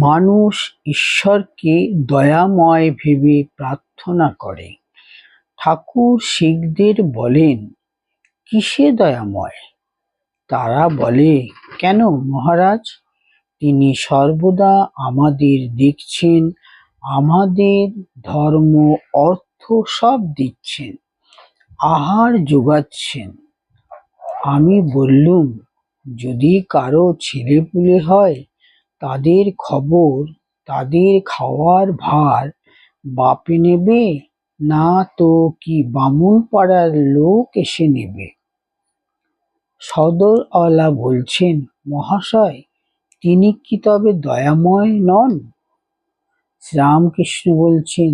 মানুষ ঈশ্বরকে দয়াময় ভেবে প্রার্থনা করে। ঠাকুর শিখদের বলেন, কিসে দয়াময়? তারা বলে, কেন মহারাজ? তিনি সর্বদা আমাদের দেখছেন, আমাদের ধর্ম অর্থ সব দিচ্ছেন, আহার যোগাচ্ছেন। আমি বললুম, যদি কারো ছেলেপুলে হয়, তাদের খবর, তাদের খাওয়ার ভার বাপে নেবে, না তো কি বামুন পাড়ার লোক এসে নেবে? সদরওয়ালা বলছেন, মহাশয়, তিনি কি তবে দয়াময় নন? শ্রীরামকৃষ্ণ বলছেন,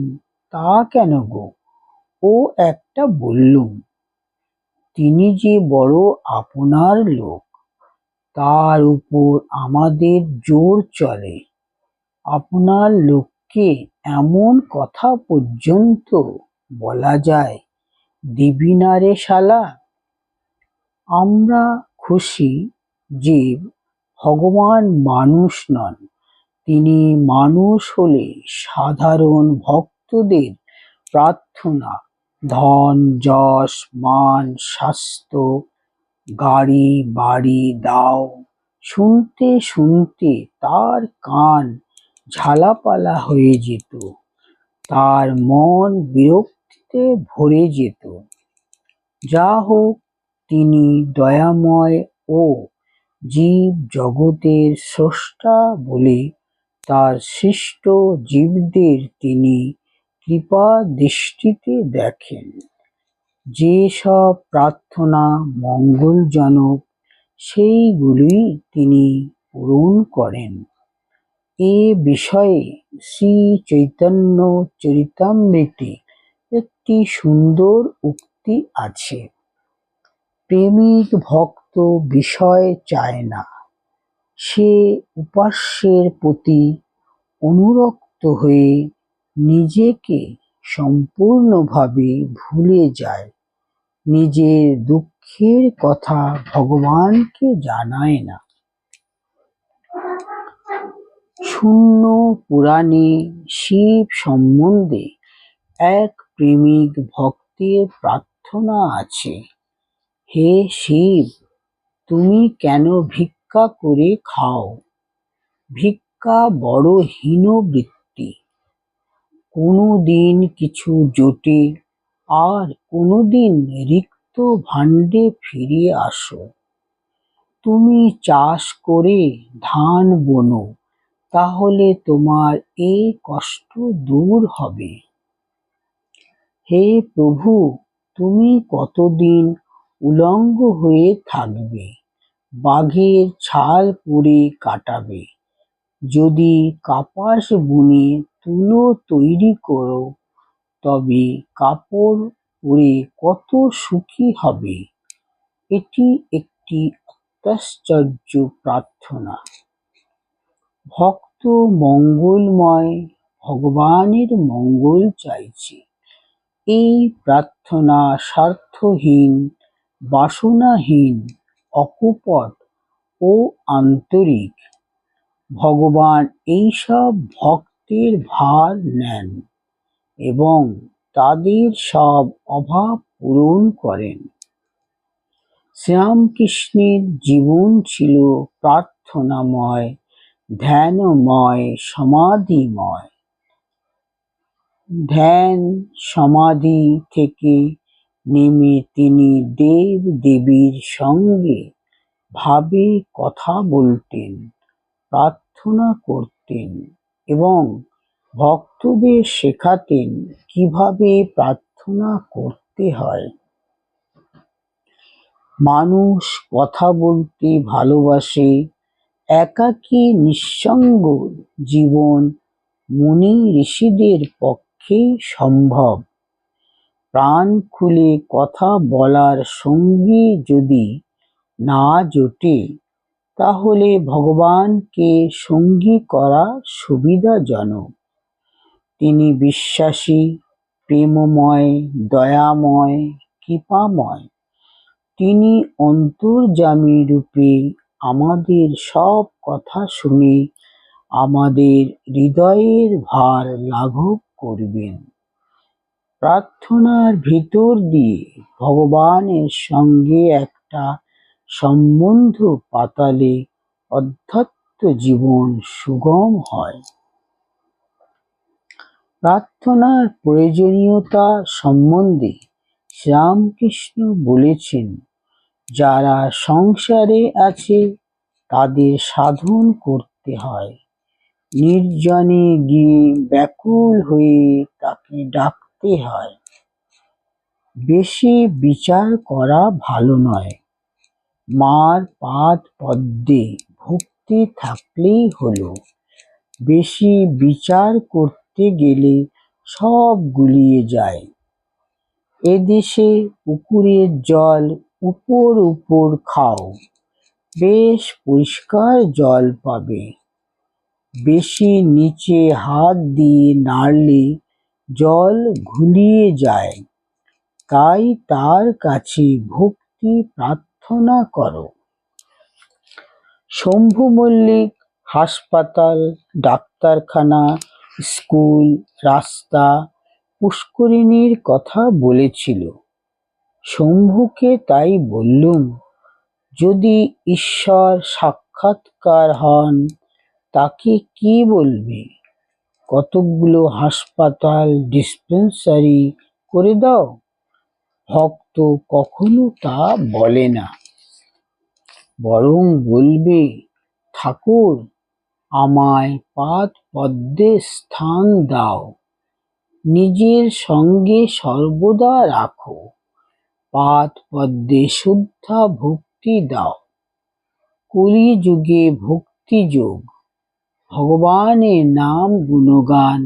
তা কেন গো? ও একটা বললুম, তিনি যে বড় আপনার লোক, তার উপর আমাদের জোর চলে। আপনার লোককে এমন কথা পর্যন্ত বলা যায়, দিবি না রে শালা? আমরা খুশি যে ভগবান মানুষ নন। তিনি মানুষ হলে সাধারণ ভক্তদের প্রার্থনা, ধন যশ মান স্বাস্থ্য গাড়ি বাড়ি দাও শুনতে শুনতে তার কান ঝালাপালা হয়ে যেত, তার মন বিরক্তিতে ভরে যেত। যা হোক, তিনি দয়াময় ও জীব জগতের স্রষ্টা বলে তার সৃষ্ট জীবদের তিনি কৃপা দৃষ্টিতে দেখেন। যে সব প্রার্থনা মঙ্গলজনক, সেইগুলি তিনি পূরণ করেন। এ বিষয়ে শ্রী চৈতন্য চরিতামৃতে একটি সুন্দর উক্তি আছে। প্রেমিক ভক্ত বিষয় চায় না, সে উপাস্যের প্রতি অনুরক্ত হয়ে নিজেকে সম্পূর্ণভাবে ভুলে যায়, নিজের দুঃখের কথা ভগবানকে জানায় না। শূন্য পুরাণে শিব সম্বন্ধে এক প্রেমিক ভক্তের প্রার্থনা আছে, হে শিব, তুমি কেন ভিক্ষা করে খাও? ভিক্ষা বড় হীন বৃত্তি। কোনো দিন কিছু জোটে, আর কোনো দিন রিক্ত ভাণ্ডে ফিরে আসো। তুমি চাষ করে ধান বোনো, তাহলে তোমার এই কষ্ট দূর হবে। হে প্রভু, তুমি কতদিন উলঙ্গ হয়ে থাকবে, বাঘের ছাল পরে কাটাবে? যদি কাপাস বুনে তুলো তৈরি করো, তবে কাপড় পরে কত সুখী হবে। এটি একটি অত্যাশ্চর্য প্রার্থনা। ভক্ত মঙ্গলময় ভগবানের মঙ্গল চাইছে। এই প্রার্থনা স্বার্থহীন, বাসনাহীন, অকপট ও আন্তরিক। ভগবান এইসব ভক্তের ভার নেন এবং তাদের সব অভাব পূরণ করেন। শ্রীরামকৃষ্ণের জীবন ছিল প্রার্থনাময়, ধ্যানময়, সমাধিময়। ধ্যান সমাধি থেকে নেমে তিনি দেব দেবীর সঙ্গে ভাবে কথা বলতেন, প্রার্থনা করতেন এবং ভক্তদের শেখাতেন কিভাবে প্রার্থনা করতে হয়। মানুষ কথা বলতে ভালোবাসে, একাকী নিঃসঙ্গ জীবন মুনি ঋষিদের পক্ষেই সম্ভব। প্রাণ খুলে কথা বলার সঙ্গী যদি না জোটে, তাহলে ভগবানকে সঙ্গী করা সুবিধাজনক। তিনি বিশ্বাসী, প্রেমময়, দয়াময়, কৃপাময়। তিনি অন্তর্যামী রূপে আমাদের সব কথা শুনে আমাদের হৃদয়ের ভার লাঘব করবেন। প্রার্থনার ভিতর দিয়ে ভগবানের সঙ্গে একটা সম্বন্ধ পাতালে অধ্যাত্ম জীবন সুগম হয়। প্রার্থনার প্রয়োজনীয়তা সম্বন্ধে শ্রীরামকৃষ্ণ বলেছেন, যারা সংসারে আছে তাদের সাধন করতে হয়। নির্জনে গিয়ে ব্যাকুল হয়ে তাকে ডাকতে হয়। বেশি বিচার করা ভালো নয়। মার পাদ পদ্মে ভক্তি থাকলেই হলো। বেশি বিচার করতে গেলে সব গুলিয়ে যায়। এদেশে পুকুরের জল উপর উপর খাও, বেশ পরিষ্কার জল পাবে। বেশি নিচে হাত দিয়ে নাড়লে জল ঘুলিয়ে যায়। তাই তার কাছে ভক্তি প্রার্থনা করো। শম্ভু মল্লিক হাসপাতাল, ডাক্তারখানা, স্কুল, রাস্তা, পুষ্করিণীর কথা বলেছিল। শম্ভুকে তাই বললুম, যদি ঈশ্বর সাক্ষাৎকার হন তাকে কি বলবে? কতকগুলো হাসপাতাল, ডিসপেন্সারি করে দাও। ভক্ত কখনো তা বলে না, বরং বলবে, ঠাকুর আমায় পাদ পদ্মে স্থান দাও, নিজের সঙ্গে সর্বদা রাখো, পাদ পদ্মে শুদ্ধা ভক্তি দাও। কলিযুগে ভক্তি যোগ, ভগবানের নাম গুণগান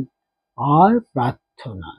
আর প্রার্থনা।